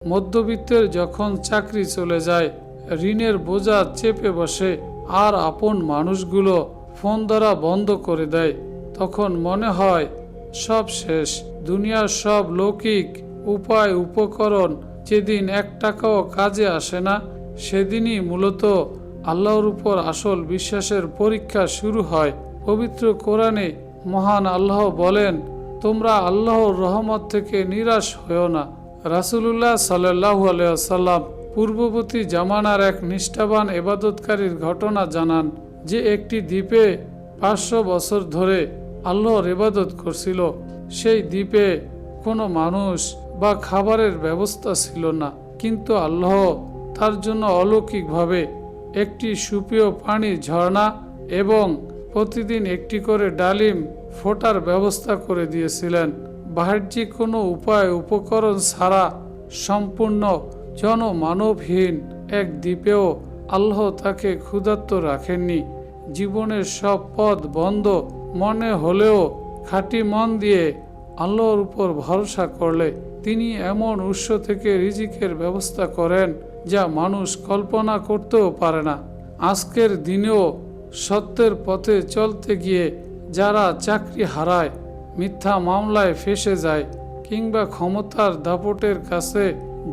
মধ্যবিত্তের যখন চাকরি চলে যায়, ঋণের বোঝা চেপে বসে, আর আপন মানুষগুলো ফোন ধরা বন্ধ করে দেয়, তখন মনে হয় সব শেষ। দুনিয়ার সব লৌকিক উপায় উপকরণ যেদিন 1 টাকাও কাজে আসে না, সেদিনই মূলত আল্লাহর উপর আসল বিশ্বাসের পরীক্ষা শুরু হয়। পবিত্র কোরআনে মহান আল্লাহ বলেন, তোমরা আল্লাহর রহমত থেকে নিরাশ হও না। রাসূলুল্লাহ সাল্লাল্লাহু আলাইহি ওয়াসাল্লাম পূর্ববর্তী জামানার এক নিষ্ঠাবান ইবাদতকারীর ঘটনা জানান, যে একটি দ্বীপে 500 বছর ধরে আল্লাহর ইবাদত করছিল। সেই দ্বীপে কোনো মানুষ বা খাবারের ব্যবস্থা ছিল না, কিন্তু আল্লাহ তার জন্য অলৌকিকভাবে একটি সুপেয় পানির ঝর্ণা এবং প্রতিদিন একটি করে ডালিম ফোটার ব্যবস্থা করে দিয়েছিলেন। বাহ্যিক কোনো উপায় উপকরণ ছাড়া সম্পূর্ণ জনমানবহীন এক দ্বীপেও আল্লাহ তাকে ক্ষুধার্ত রাখেননি। জীবনের সব পথ বন্ধ মনে হলেও খাঁটি মন দিয়ে আল্লাহর উপর ভরসা করলে তিনি এমন উৎস থেকে রিজিকের ব্যবস্থা করেন যা মানুষ কল্পনা করতেও পারে না। আজকের দিনেও সত্যের পথে চলতে গিয়ে যারা চাকরি হারায়, মিথ্যা মামলায় ফেঁসে যায় কিংবা ক্ষমতার দাপটের কাছে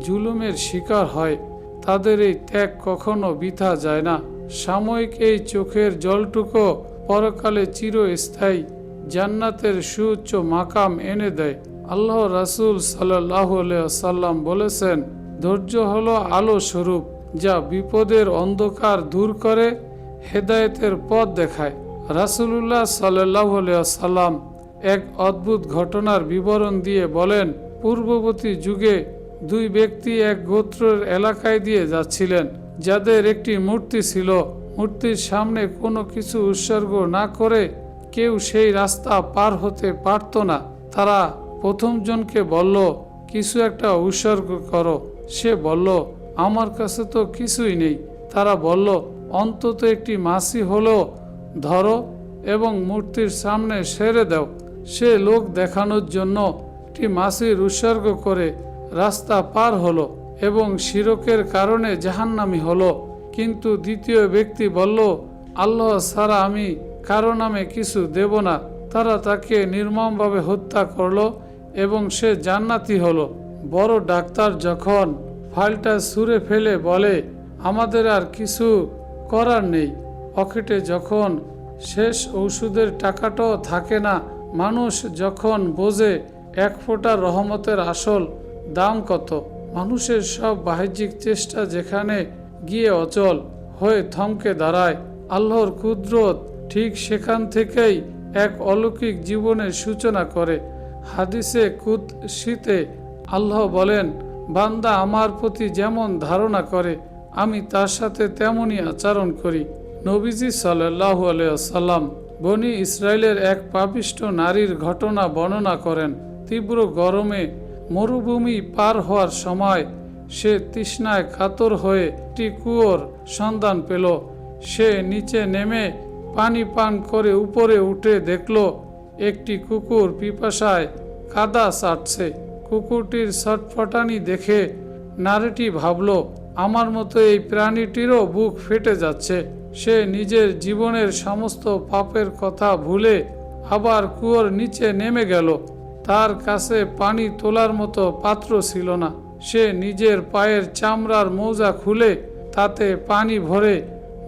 জুলুমের শিকার হয়, তাদের এই ত্যাগ কখনো বৃথা যায় না। সাময়িক এই চোখের জলটুকু পরকালে চিরস্থায়ী জান্নাতের সুউচ্চ মাকাম এনে দেয়। আল্লাহ রাসূল সাল্লাল্লাহু আলাইহি ওয়াসাল্লাম বলেছেন, ধৈর্য হলো আলো স্বরূপ, যা বিপদের অন্ধকার দূর করে হেদায়েতের পথ দেখায়। রাসূলুল্লাহ সাল্লাল্লাহু আলাইহি ওয়াসাল্লাম এক অদ্ভুত ঘটনার বিবরণ দিয়ে বলেন, পূর্ববর্তী যুগে 2 ব্যক্তি এক গোত্রের এলাকায় দিয়ে যাচ্ছিলেন, যাদের একটি মূর্তি ছিল। মূর্তির সামনে কোনো কিছু উৎসর্গ না করে কেউ সেই রাস্তা পার হতে পারত না। তারা প্রথম জনকে বলল, কিছু একটা উৎসর্গ করো। সে বলল, আমার কাছে তো কিছুই নেই। তারা বলল, অন্তত একটি মাছি হলো ধরো এবং মূর্তির সামনে সেরে দাও। সে লোক দেখানোর জন্য একটি মাছির উৎসর্গ করে রাস্তা পার হলো এবং শিরকের কারণে জাহান্নামী হলো। কিন্তু দ্বিতীয় ব্যক্তি বলল, আল্লাহ ছাড়া আমি কারো নামে কিছু দেব না। তারা তাকে নির্মমভাবে হত্যা করলো এবং সে জান্নাতি হলো। বড় ডাক্তার যখন ফাইলটা ছুঁড়ে ফেলে বলে, আমাদের আর কিছু করার নেই, পকেটে যখন শেষ ওষুধের টাকাটাও থাকে না, মানুষ যখন বোঝে 1 ফোঁটা রহমতের আসল দাম কত, মানুষের সব বাহ্যিক চেষ্টা যেখানে গিয়ে অচল হয়ে থমকে দাঁড়ায়, আল্লাহর কুদরত ঠিক সেখান থেকেই এক অলৌকিক জীবনের সূচনা করে। হাদিসে কুদসিতে আল্লাহ বলেন, বান্দা আমার প্রতি যেমন ধারণা করে আমি তার সাথে তেমনই আচরণ করি। নবীজি সাল্লাল্লাহু আলাইহি ওয়াসাল্লাম বনি ইসরায়েলের এক পাপিষ্ঠ নারীর ঘটনা বর্ণনা করেন। তীব্র গরমে মরুভূমি পার হওয়ার সময় সে তৃষ্ণায় কাতর হয়ে একটি কুয়োর সন্ধান পেল। সে নিচে নেমে পানি পান করে উপরে উঠে দেখল একটি কুকুর পিপাসায় কাদা চাটছে। কুকুরটির ছটফটানি দেখে নারীটি ভাবল, আমার মতো এই প্রাণীটিরও বুক ফেটে যাচ্ছে। সে নিজের জীবনের সমস্ত পাপের কথা ভুলে আবার কুয়োর নিচে নেমে গেল। তার কাছে পানি তোলার মতো পাত্র ছিল না। সে নিজের পায়ের চামড়ার মোজা খুলে তাতে পানি ভরে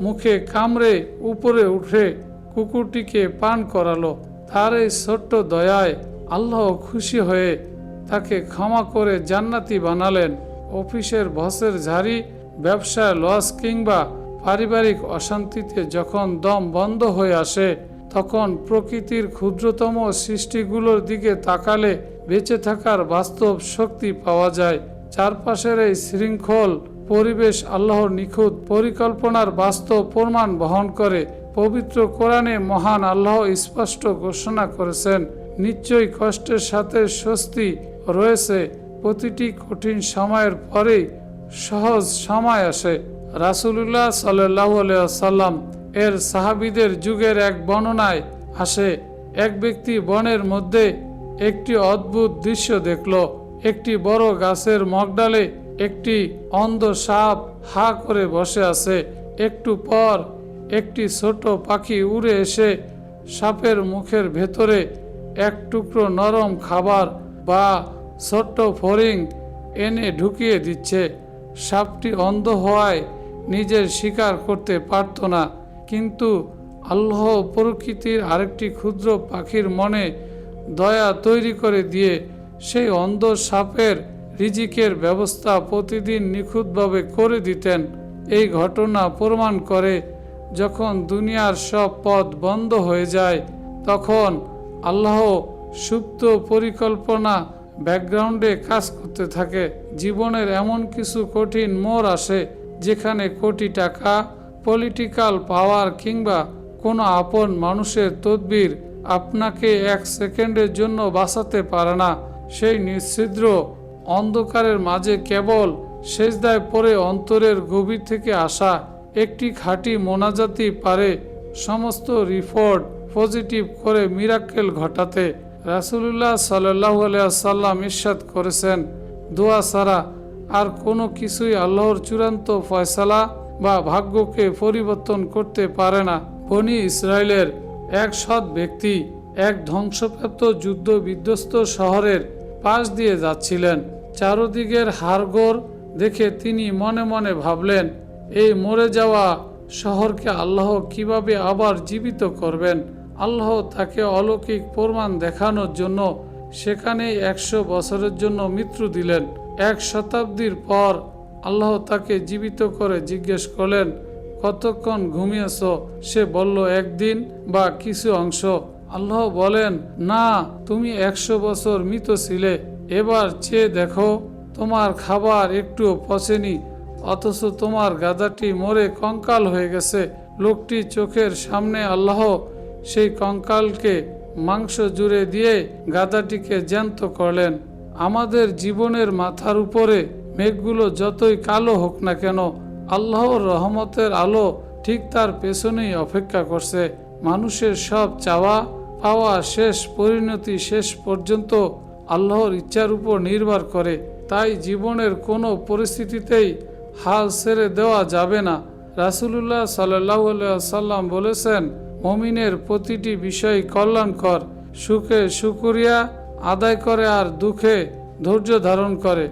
মুখে কামড়ে উপরে উঠে কুকুরটিকে পান করালো। তার এই ছোট্ট দয়ায় আল্লাহ খুশি হয়ে তাকে ক্ষমা করে জান্নাতি বানালেন। অফিসের বসের ঝাড়ি, ব্যবসায় লস কিংবা পারিবারিক অশান্তিতে যখন দম বন্ধ হয়ে আসে, তখন প্রকৃতির ক্ষুদ্রতম সৃষ্টিগুলোর দিকে তাকালে বেঁচে থাকার বাস্তব শক্তি পাওয়া যায়। চারপাশের এই শৃঙ্খল পরিবেশ আল্লাহর নিখুঁত পরিকল্পনার বাস্তব প্রমাণ বহন করে। পবিত্র কোরআনে মহান আল্লাহ স্পষ্ট ঘোষণা করেছেন, নিশ্চয়ই কষ্টের সাথে স্বস্তি রয়েছে। প্রতিটি কঠিন সময়ের পরেই সহজ সময় আসে। রাসূলুল্লাহ সাল্লাল্লাহু আলাইহি ওয়াসাল্লাম এর সাহাবীদের যুগের এক বর্ণনায় আসে, এক ব্যক্তি বনের মধ্যে একটি অদ্ভুত দৃশ্য দেখল। একটি বড় গাছের মগডালে একটি অন্ধ সাপ হা করে বসে আছে। একটু পর একটি ছোট পাখি উড়ে এসে সাপের মুখের ভেতরে এক টুকরো নরম খাবার বা ছোট্ট ফড়িং এনে ঢুকিয়ে দিচ্ছে। সাপটি অন্ধ হওয়ায় নিজের শিকার করতে পারত না, কিন্তু আল্লাহ প্রকৃতির আরেকটি ক্ষুদ্র পাখির মনে দয়া তৈরি করে দিয়ে সেই অন্ধ সাপের রিজিকের ব্যবস্থা প্রতিদিন নিখুঁতভাবে করে দিতেন। এই ঘটনা প্রমাণ করে, যখন দুনিয়ার সব পথ বন্ধ হয়ে যায় তখন আল্লাহ সুপ্ত পরিকল্পনা ব্যাকগ্রাউন্ডে কাজ করতে থাকে। জীবনের এমন কিছু কঠিন মোড় আসে যেখানে কোটি টাকা, পলিটিক্যাল পাওয়ার কিংবা কোনো আপন মানুষের তদবির আপনাকে এক সেকেন্ডের জন্য বাঁচাতে পারে না। সেই নিশ্ছিদ্র অন্ধকারের মাঝে কেবল সেজদায় পড়ে অন্তরের গভীর থেকে আসা একটি খাঁটি মোনাজাতি পারে সমস্ত রিপোর্ট পজিটিভ করে মিরাক্কেল ঘটাতে। রাসূলুল্লাহ সাল্লাল্লাহু আলাইহি ওয়াসাল্লাম ইরশাদ করেছেন, দোয়া ছাড়া আর কোনো কিছুই আল্লাহর চূড়ান্ত ফয়সালা বা ভাগ্যকে পরিবর্তন করতে পারে না। বনি ইসরায়েলের এক সৎ ব্যক্তি এক ধ্বংসপ্রাপ্ত যুদ্ধ বিধ্বস্ত শহরের পাশ দিয়ে যাচ্ছিলেন। চারদিকের হাড়গোড় দেখে তিনি মনে মনে ভাবলেন, এই মরে যাওয়া শহরকে আল্লাহ কিভাবে আবার জীবিত করবেন। আল্লাহ তাকে অলৌকিক প্রমাণ দেখানোর জন্য সেখানে 100 বছরের জন্য মৃত্যু দিলেন। 1 শতাব্দীর পর আল্লাহ তাকে জীবিত করে জিজ্ঞেস করলেন, কতক্ষণ ঘুমিয়েছ? সে বলল, একদিন বা কিছু অংশ। আল্লাহ বলেন, না, তুমি 100 বছর মৃত ছিলে। এবার চেয়ে দেখো, তোমার খাবার একটুও পচেনি, অথচ তোমার গাধাটি মরে কঙ্কাল হয়ে গেছে। লোকটি চোখের সামনে আল্লাহ সেই কঙ্কালকে মাংস জুড়ে দিয়ে গাধাটিকে জ্যান্ত করলেন। আমাদের জীবনের মাথার উপরে মেঘগুলো যতই কালো হোক না কেন, আল্লাহর রহমতের আলো ঠিক তার পেছনেই অপেক্ষা করছে। মানুষের সব চাওয়া পাওয়া শেষ পরিণতি শেষ পর্যন্ত আল্লাহর ইচ্ছার উপর নির্ভর করে। তাই জীবনের কোনো পরিস্থিতিতেই হাল ছেড়ে দেওয়া যাবে না। রাসূলুল্লাহ সাল্লাল্লাহু আলাইহি ওয়াসাল্লাম বলেছেন, মুমিনের প্রতিটি বিষয় কল্যাণকর। সুখে শুকরিয়া আদায় করে আর দুঃখে ধৈর্য ধারণ করে।